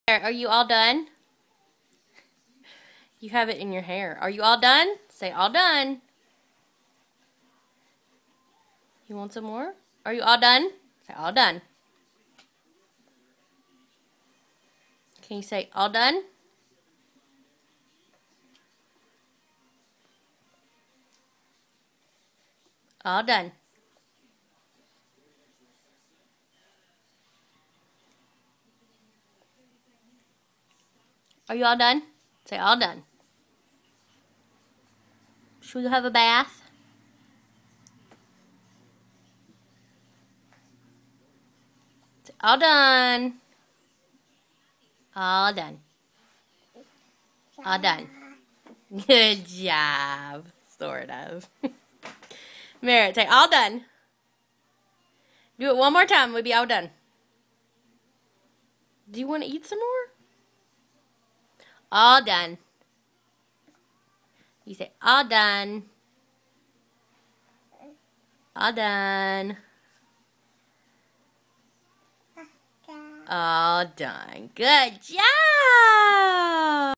Are you all done? You have it in your hair. Are you all done? Say all done. You want some more? Are you all done? Say all done. Can you say all done? All done. Are you all done? Say all done. Should we have a bath? Say all done. All done. All done. Good job. Sort of. Merritt, say all done. Do it one more time. We'll be all done. Do you want to eat some more? All done. You say all done. All done. All done. Good job.